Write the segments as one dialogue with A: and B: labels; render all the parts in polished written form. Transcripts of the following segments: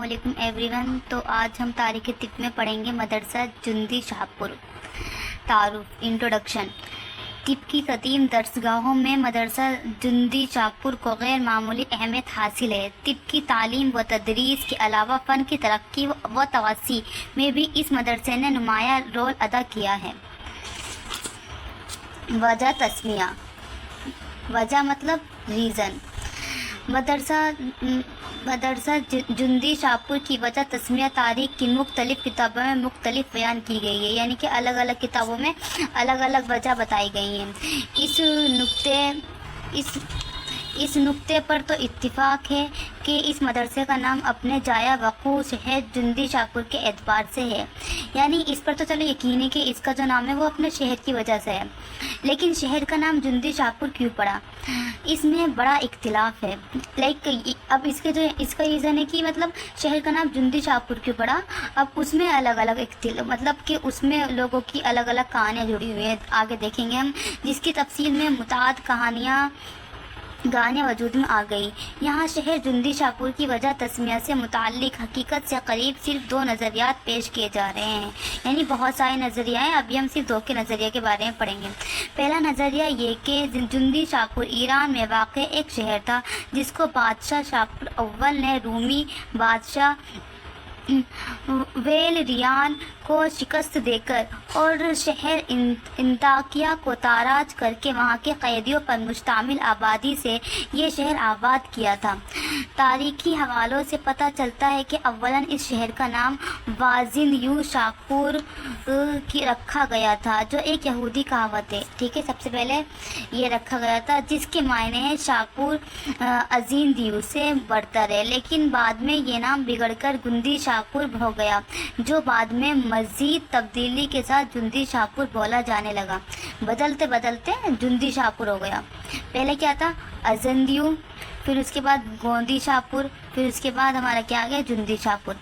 A: अस्सलामुअलैकुम एवरीवन। तो आज हम तारीख़ तिब में पढ़ेंगे मदरसा जुंदी शाहपुर। तारुफ इंट्रोडक्शन। तिब की कदीम दरसगाहों में मदरसा जुंदी शाहपुर को गैर मामूली अहमियत हासिल है। तिब की तालीम व तदरीस के अलावा फ़न की तरक्की व तवस्सी में भी इस मदरसे ने नुमायाँ रोल अदा किया है। वजह तस्मिया, वजह मतलब रीज़न। मदरसा जुंदी शाहपुर की वजह तस्मिया तारीख़ की मुख्तलिफ़ किताबों में मुख्तलिफ बयान की गई है, यानी कि अलग अलग किताबों में अलग अलग वजह बताई गई हैं। इस नुक्ते पर तो इत्तिफाक है कि इस मदरसे का नाम अपने जाया वक़ू शहर जुंदी शाहपुर के एतबार से है, यानी इस पर तो चलो यकीन है कि इसका जो नाम है वो अपने शहर की वजह से है। लेकिन शहर का नाम जुंदी शाहपुर क्यों पड़ा, इसमें बड़ा इख्तिलाफ है। अब इसका रीज़न है कि मतलब शहर का नाम जुंदी शाहपुर क्यों पड़ा। अब उसमें अलग अलग मतलब कि उसमें लोगों की अलग अलग कहानियाँ जुड़ी हुई हैं, आगे देखेंगे हम, जिसकी तफसील में मुताद कहानियाँ गाने वजूद में आ गई। यहाँ शहर जुंदी शाहपुर की वजह तस्मिया से मुताल्लिक हकीकत से करीब सिर्फ दो नज़रियात पेश किए जा रहे हैं, यानी बहुत सारे नज़रिया हैं। अभी हम सिर्फ दो के नज़रिए के बारे में पढ़ेंगे। पहला नज़रिया ये कि जुंदी शाहपुर ईरान में वाक़े एक शहर था जिसको बादशाह शाहपुर अव्वल ने रूमी बादशाह वेलरियान को शिकस्त देकर और शहर इंताकिया को ताराज करके वहाँ के कैदियों पर मुश्तमिल आबादी से ये शहर आबाद किया था। तारीख़ी हवालों से पता चलता है कि अव्वलन इस शहर का नाम वाजिन शाहपुर की रखा गया था, जो एक यहूदी कहावत है। ठीक है, सबसे पहले ये रखा गया था जिसके मायने हैं शाहपुर अजीन दियू से बढ़तर है, लेकिन बाद में ये नाम बिगड़कर गुंदी शाहपुर हो गया, जो बाद में मज़ीद तब्दीली के साथ जुंदी शाहपुर बोला जाने लगा। बदलते बदलते जुंदी शाहपुर हो गया। पहले क्या था, अजंदियू, फिर उसके बाद गोंदी शाहपुर, फिर उसके बाद हमारा क्या आ गया, जुंदी शाहपुर।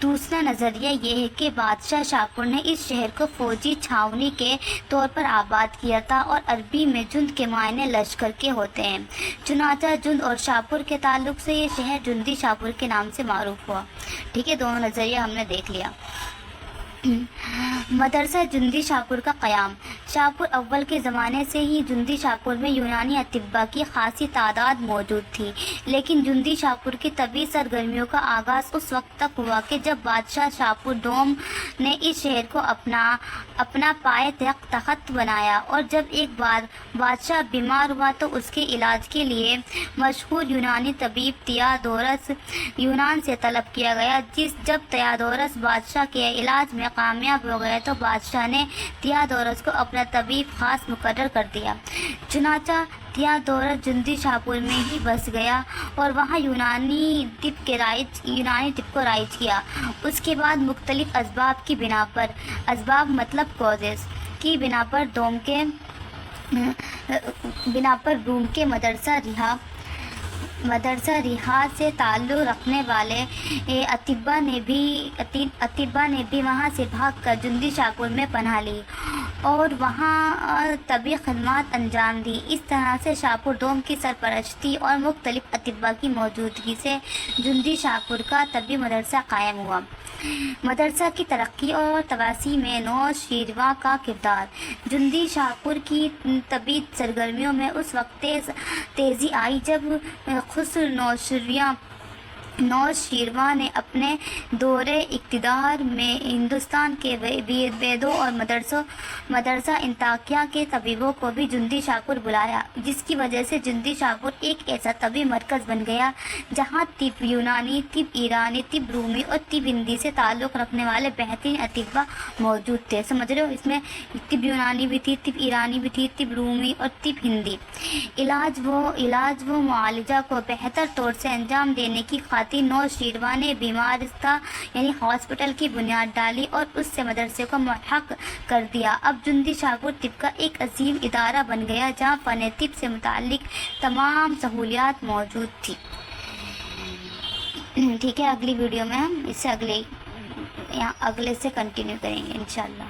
A: दूसरा नज़रिया ये है कि बादशाह शाहपुर ने इस शहर को फौजी छावनी के तौर पर आबाद किया था, और अरबी में जुंद के मायने लश्कर के होते हैं। चुनाचा जुंद और शाहपुर के ताल्लुक से ये शहर जुंदी शाहपुर के नाम से मारूफ हुआ। ठीक है, दोनों नज़रिया हमने देख लिया। मदरसा जुंदी शाहपुर का क़याम। शाहपुर अव्वल के ज़माने से ही जुंदी शाहपुर में यूनानी अतिब्बा की खासी तादाद मौजूद थी, लेकिन जुंदी शाहपुर की तबी सरगर्मियों का आगाज़ उस वक्त तक हुआ कि जब बादशाह शाहपुर दोम ने इस शहर को अपना पाए तख्त बनाया, और जब एक बार बादशाह बीमार हुआ तो उसके इलाज के लिए मशहूर यूनानी तबीब तियादोरस यूनान से तलब किया गया। जब तियादोरस बादशाह के इलाज में कामयाब हो गए तो बादशाह ने तियादोरस को अपना तबीब खास मुकर्रर कर दिया। चुनाचा तियादोरस जुंदी शाहपुर में ही बस गया और वहाँ यूनानी तिब को राइज किया। उसके बाद मुख्तलिफ असबाब की बिना पर, असबाब मतलब कॉजेस की बिना पर रूम के मदरसा रिहा से ताल्लुक़ रखने वाले अतिब्बा ने भी वहाँ से भागकर जुंदी शाहपुर में पनाह ली और वहाँ तबी खदमात अंजाम दी। इस तरह से शाहपुर दोम की सरपरस्ती और मुख्तलिफ अतिब्बा की मौजूदगी से जुंदी शाहपुर का तबी मदरसा कायम हुआ। मदरसा की तरक्की और तवासी में नौशीरवां का किरदार। जुंदी शाहपुर की तबी सरगर्मियों में उस वक्त तेज़ी आई जब खुसरो नौशीरवां ने अपने दौरे इक़्तिदार में हिंदुस्तान के वेदों और मदरसा इंताकिया के तबीबों को भी जुंदी शाहपुर बुलाया, जिसकी वजह से जुंदी शाहपुर एक ऐसा तबी मरकज़ बन गया जहां तिब यूनानी, तिब ईरानी, तिब रूमी और तिब हिंदी से ताल्लुक़ रखने वाले बेहतरीन अतिब्बा मौजूद थे। समझ रहे हो, इसमें तिब यूनानी भी थी, तिब ईरानी भी थी, तिब रूमी और तिब हिंदी। इलाज व मुआलजा को बेहतर तौर से अंजाम देने की नौशीरवां ने बीमारस्ता यानी हॉस्पिटल की बुनियाद डाली और उससे मदरसे को मुल्हक कर दिया। अब जुंदी शाहपुर तिब का एक अजीम इदारा बन गया जहाँ फ़न तिब से मुताल्लिक तमाम सहूलियात मौजूद थी। ठीक है, अगली वीडियो में हम इससे अगले से कंटिन्यू करेंगे इंशाल्लाह।